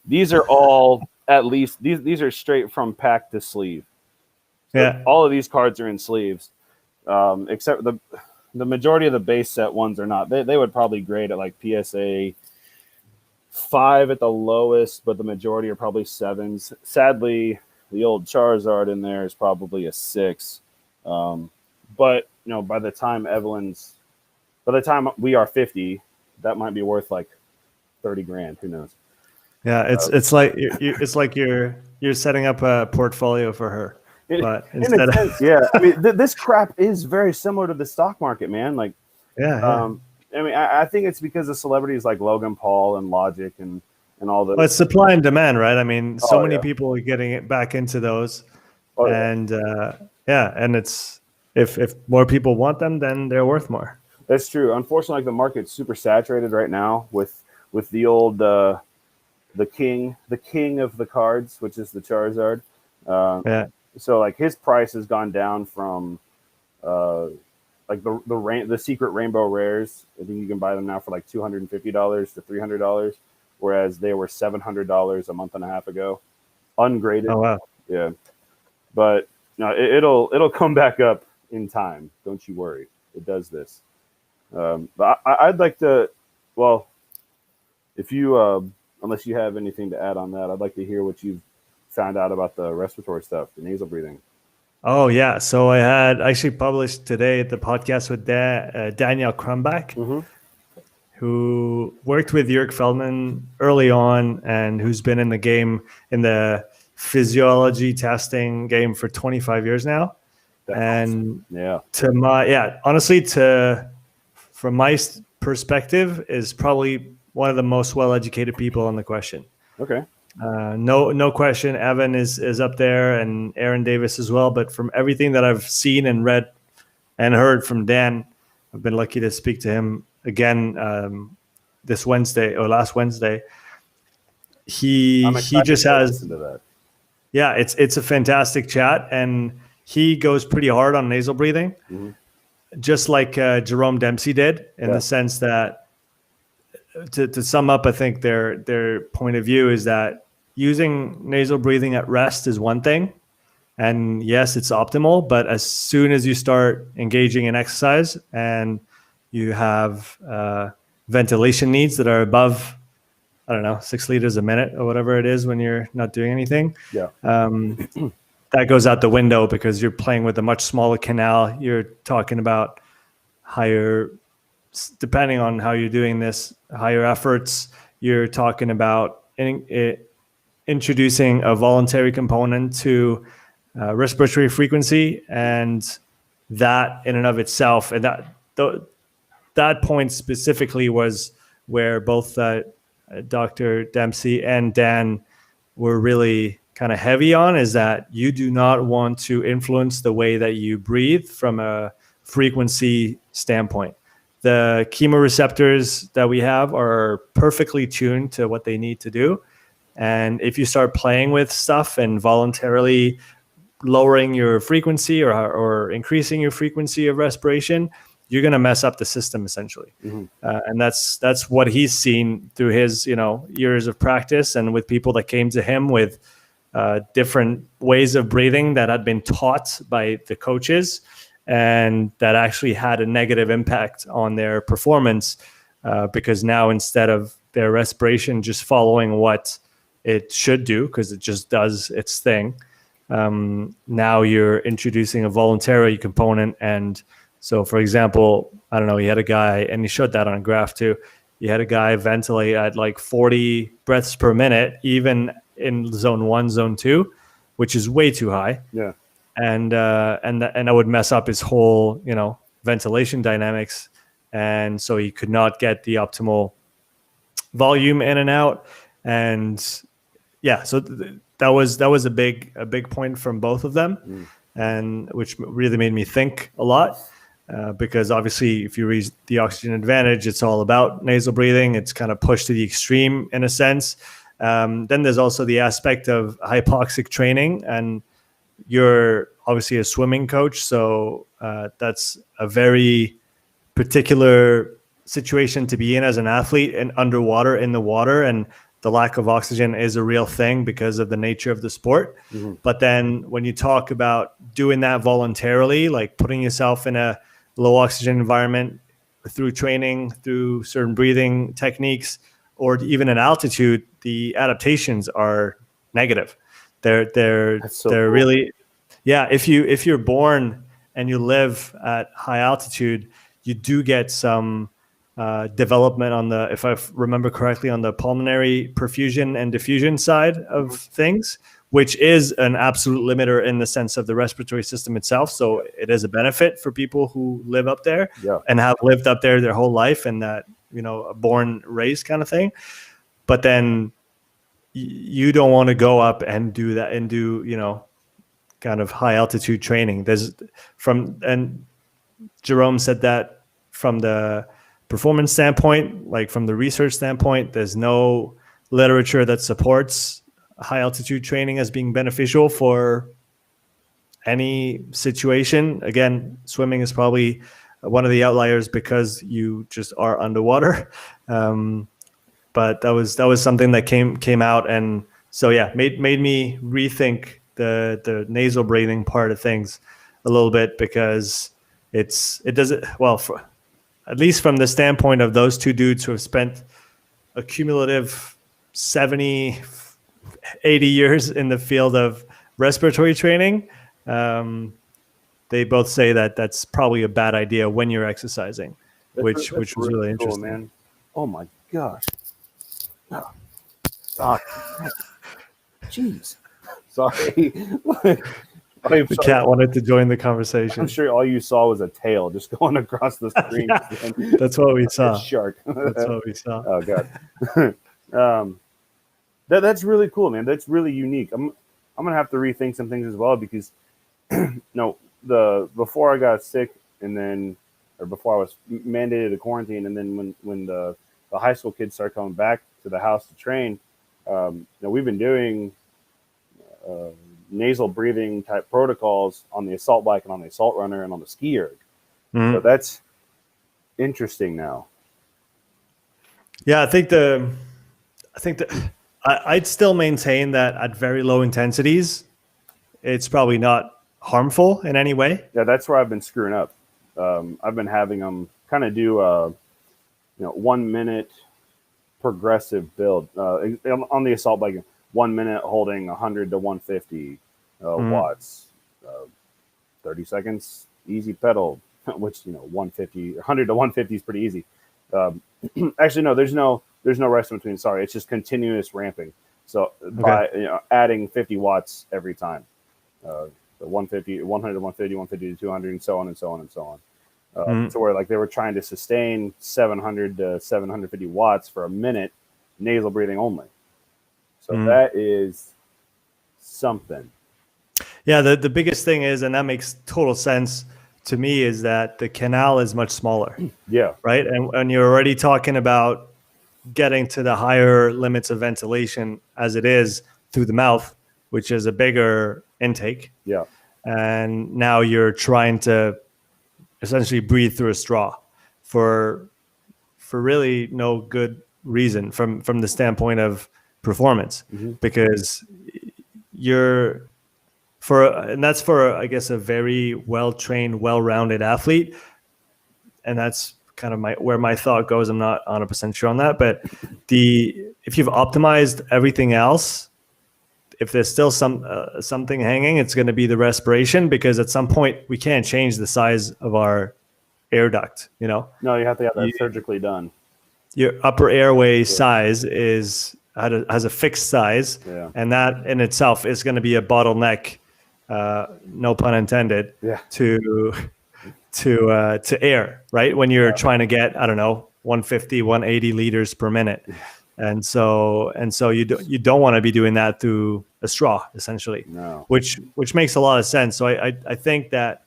These are all at least these are straight from pack to sleeve. So Yeah. all of these cards are in sleeves, except the majority of the base set ones are not. They would probably grade at like PSA 5 at the lowest, but the majority are probably 7s. Sadly, the old Charizard in there is probably a 6. But by the time we are 50, that might be worth like 30 grand. Who knows? Yeah, it's like it's like you're setting up a portfolio for her, but instead in a sense, yeah. I mean, this crap is very similar to the stock market, man. Like, yeah. I mean, I think it's because of celebrities like Logan Paul and Logic and all those. Well, it's supply and demand, right? I mean, so many yeah. people are getting it back into those, Oh, and and it's if more people want them, then they're worth more. That's true. Unfortunately, like, the market's super saturated right now with the old the king of the cards, which is the Charizard. So like his price has gone down from like the secret rainbow rares. I think you can buy them now for like $250 to $300, whereas they were $700 a month and a half ago, ungraded. Oh wow. Yeah, but no, it'll come back up in time. Don't you worry. It does this. But I'd like to. Well, if you unless you have anything to add on that, I'd like to hear what you've found out about the respiratory stuff, the nasal breathing. Oh yeah, so I had actually published today the podcast with Daniel Krumbach, who worked with Jörg Feldman early on and who's been in the game, in the physiology testing game for 25 years now. That's awesome. Honestly, from my perspective, is probably one of the most well-educated people on the question. Okay. No question. Evan is up there, and Aaron Davis as well. But from everything that I've seen and read and heard from Dan, I've been lucky to speak to him again this Wednesday or last Wednesday. He just has. Yeah, it's a fantastic chat, and he goes pretty hard on nasal breathing, just like Jerome Dempsey did, in the sense that. To sum up, I think their point of view is that using nasal breathing at rest is one thing, and yes, it's optimal. But as soon as you start engaging in exercise and you have ventilation needs that are above, 6 liters a minute or whatever it is when you're not doing anything, that goes out the window because you're playing with a much smaller canal. You're talking about higher. Depending on how you're doing this, higher efforts, you're talking about introducing a voluntary component to respiratory frequency, and that in and of itself, and that point specifically was where both Dr. Dempsey and Dan were really kind of heavy on, is that you do not want to influence the way that you breathe from a frequency standpoint. The chemoreceptors that we have are perfectly tuned to what they need to do. And if you start playing with stuff and voluntarily lowering your frequency or increasing your frequency of respiration, you're going to mess up the system essentially. And that's what he's seen through his years of practice, and with people that came to him with different ways of breathing that had been taught by the coaches, and that actually had a negative impact on their performance because now, instead of their respiration just following what it should do, because it just does its thing, now you're introducing a voluntary component. And so, for example, I don't know, he had a guy, and he showed that on a graph too, he had a guy ventilate at like 40 breaths per minute, even in zone 1, zone 2, which is way too high. Yeah. And that would mess up his whole, ventilation dynamics, and so he could not get the optimal volume in and out. And so that was a big point from both of them, and which really made me think a lot, because obviously, if you read The Oxygen Advantage, it's all about nasal breathing. It's kind of pushed to the extreme in a sense. Then there's also the aspect of hypoxic training, and you're obviously a swimming coach, so that's a very particular situation to be in as an athlete and underwater in the water, and the lack of oxygen is a real thing because of the nature of the sport. But then when you talk about doing that voluntarily, like putting yourself in a low oxygen environment through training, through certain breathing techniques, or even at altitude, the adaptations are negative. They're cool. really, yeah. If you're born and you live at high altitude, you do get some development on the, if I remember correctly, on the pulmonary perfusion and diffusion side of things, which is an absolute limiter in the sense of the respiratory system itself. So it is a benefit for people who live up there and have lived up there their whole life, and that, a born raised kind of thing. But then you don't want to go up and do that and do, kind of high altitude training. And Jerome said that from the performance standpoint, like from the research standpoint, there's no literature that supports high altitude training as being beneficial for any situation. Again, swimming is probably one of the outliers because you just are underwater. But that was something that came out, and so made me rethink the nasal breathing part of things a little bit, because it doesn't, well, at least from the standpoint of those two dudes who have spent a cumulative 70, 80 years in the field of respiratory training, they both say that that's probably a bad idea when you're exercising, which was really interesting. Man. Oh my gosh. Jeez. Sorry. The cat wanted to join the conversation. I'm sure all you saw was a tail just going across the screen. That's what we saw. A shark. That's what we saw. Oh god. That's really cool, man. That's really unique. I'm gonna have to rethink some things as well, because before I got sick, or before I was mandated to quarantine, and then when the high school kids started coming back to the house to train, we've been doing nasal breathing type protocols on the assault bike and on the assault runner and on the ski erg. So that's interesting now. Yeah, I think I'd still maintain that at very low intensities, it's probably not harmful in any way. Yeah, that's where I've been screwing up. I've been having them kind of do 1 minute progressive build on the assault bike. 1 minute holding 100 to 150 watts, 30 seconds easy pedal, which 100 to 150 is pretty easy. Actually, no, there's no rest in between. Sorry, it's just continuous ramping. So by adding 50 watts every time, the 150, 100 to 150, 150 to 200, and so on and so on and so on. So where like they were trying to sustain 700 to 750 watts for a minute, nasal breathing only. So that is something. Yeah, the biggest thing is, and that makes total sense to me, is that the canal is much smaller. Yeah. Right. And you're already talking about getting to the higher limits of ventilation as it is through the mouth, which is a bigger intake. Yeah. And now you're trying to essentially breathe through a straw for really no good reason from the standpoint of performance, because that's for I guess a very well-trained, well-rounded athlete, and that's kind of where my thought goes. I'm not 100% sure on that, but if you've optimized everything else, if there's still something hanging, it's going to be the respiration, because at some point we can't change the size of our air duct. No, you have to have that surgically done. Your upper airway size has a fixed size, and that in itself is going to be a bottleneck, no pun intended, to air, right? When you're trying to get, 150, 180 liters per minute. And so you don't want to be doing that through a straw, essentially. No. Which makes a lot of sense. So I think that,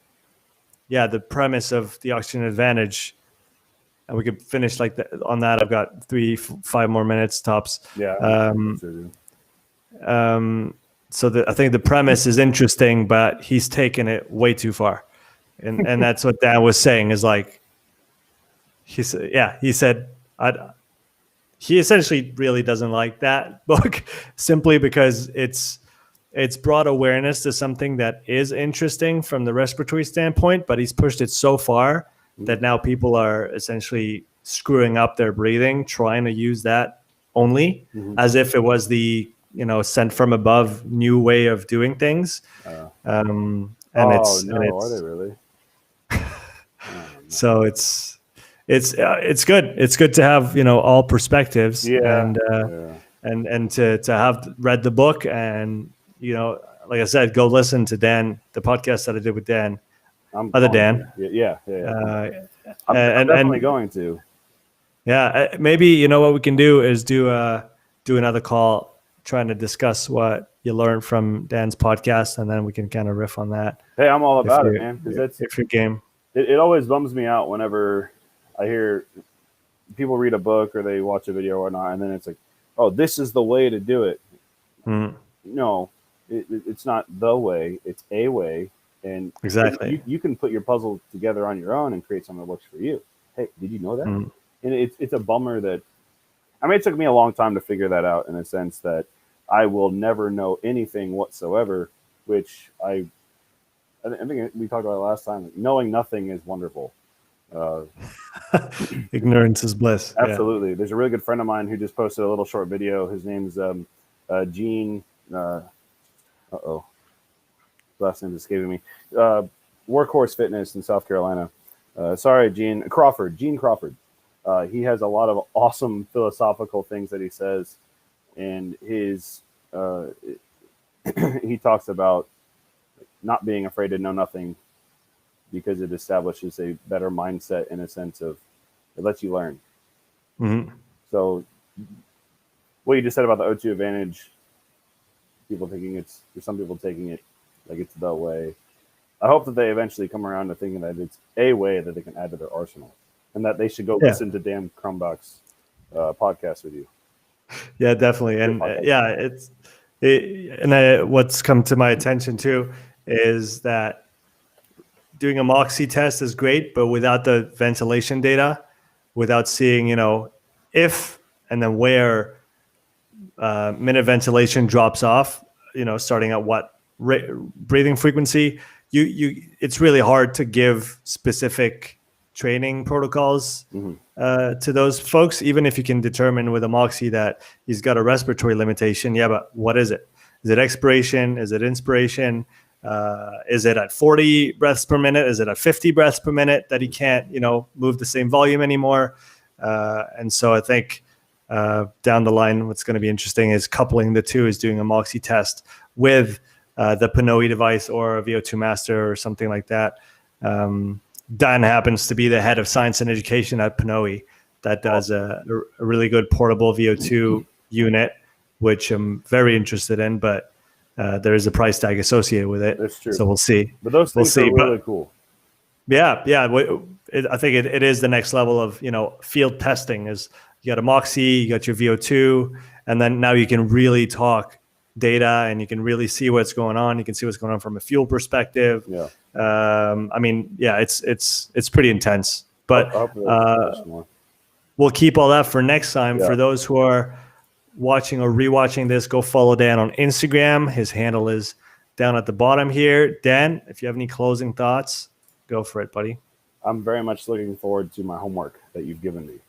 the premise of the oxygen advantage, and we could finish on that. I've got 3-5 more minutes tops. Yeah. So I think the premise is interesting, but he's taken it way too far. And that's what Dan was saying, is like, he said he essentially really doesn't like that book simply because it's brought awareness to something that is interesting from the respiratory standpoint, but he's pushed it so far that now people are essentially screwing up their breathing, trying to use that only as if it was the, sent from above new way of doing things. Are they really? So it's good. It's good to have, all perspectives and to have read the book and, like I said, go listen to Dan, the podcast that I did with Dan. I'm Dan. I'm definitely going to. Yeah, maybe what we can do is do another call trying to discuss what you learned from Dan's podcast, and then we can kind of riff on that. Hey, I'm all about it, man. Because if you're game. It always bums me out whenever I hear people read a book or they watch a video or whatnot, and then it's like, oh, this is the way to do it. No, it's not the way. It's a way. And exactly, you can put your puzzle together on your own and create something that works for you. Hey, did you know that? And it's a bummer that, it took me a long time to figure that out, in a sense that I will never know anything whatsoever, which I think we talked about it last time. Knowing nothing is wonderful. Ignorance is bliss. Absolutely. Yeah. There's a really good friend of mine who just posted a little short video. His name's Gene. Last name is escaping me. Workhorse Fitness in South Carolina. Sorry, Gene Crawford. He has a lot of awesome philosophical things that he says, and his he talks about not being afraid to know nothing, because it establishes a better mindset, in a sense of it lets you learn. So what you just said about the O2 advantage, people thinking there's some people taking it like it's the way. I hope that they eventually come around to thinking that it's a way that they can add to their arsenal, and that they should go listen to Dan Crumbach's podcast with you. Yeah, definitely. And what's come to my attention too is that doing a Moxy test is great, but without the ventilation data, without seeing, if and then where minute ventilation drops off, starting at what breathing frequency, it's really hard to give specific training protocols to those folks, even if you can determine with a Moxy that he's got a respiratory limitation. Yeah, but what is it? Is it expiration? Is it inspiration? Is it at 40 breaths per minute? Is it at 50 breaths per minute that he can't, move the same volume anymore? And so I think down the line, what's going to be interesting is coupling the two, is doing a Moxy test with the Pinoe device or a VO2 Master or something like that. Dan happens to be the head of science and education at Pinoe that does a really good portable VO2 unit, which I'm very interested in, but there is a price tag associated with it. That's true. So we'll see. But those things are really cool. Yeah. I think it is the next level of, field testing. Is you got a Moxy, you got your VO2, and then now you can really talk data and you can really see what's going on. You can see what's going on from a fuel perspective. Yeah. It's pretty intense, but we'll keep all that for next time. For those who are watching or rewatching this, go follow Dan on Instagram. His handle is down at the bottom here. Dan, if you have any closing thoughts, go for it, buddy. I'm very much looking forward to my homework that you've given me.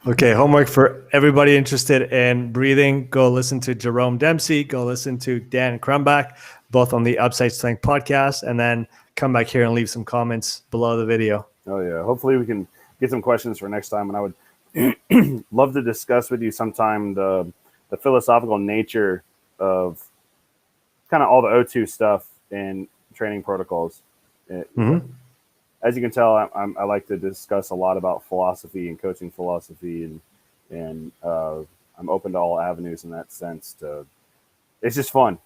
Okay, homework for everybody interested in breathing. Go listen to Jerome Dempsey. Go listen to Dan Crumbach, both on the Upside Strength podcast, and then come back here and leave some comments below the video. Oh, yeah. Hopefully we can get some questions for next time. And I would love to discuss with you sometime the philosophical nature of kind of all the O2 stuff and training protocols. As you can tell, I like to discuss a lot about philosophy and coaching philosophy, and I'm open to all avenues in that sense. It's just fun.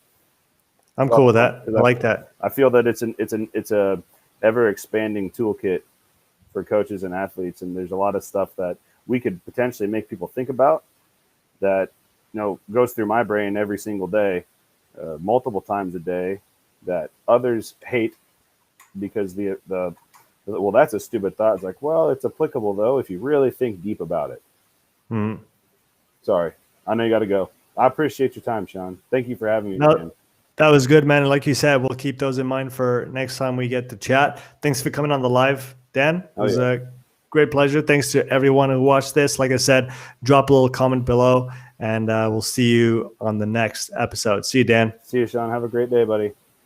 I'm cool with that. I like that. I feel that it's a ever expanding toolkit for coaches and athletes, and there's a lot of stuff that we could potentially make people think about that goes through my brain every single day, multiple times a day, that others hate because the Well, that's a stupid thought. It's like, well, it's applicable though if you really think deep about it. Mhm. Sorry, I know you got to go. I appreciate your time, Sean. Thank you for having me No, again. that was good, man. And like you said, we'll keep those in mind for next time we get to chat. Thanks for coming on the live, Dan. It was a great pleasure. Thanks to everyone who watched this. Like I said, drop a little comment below, and we'll see you on the next episode. See you, Dan. See you, Sean. Have a great day, buddy.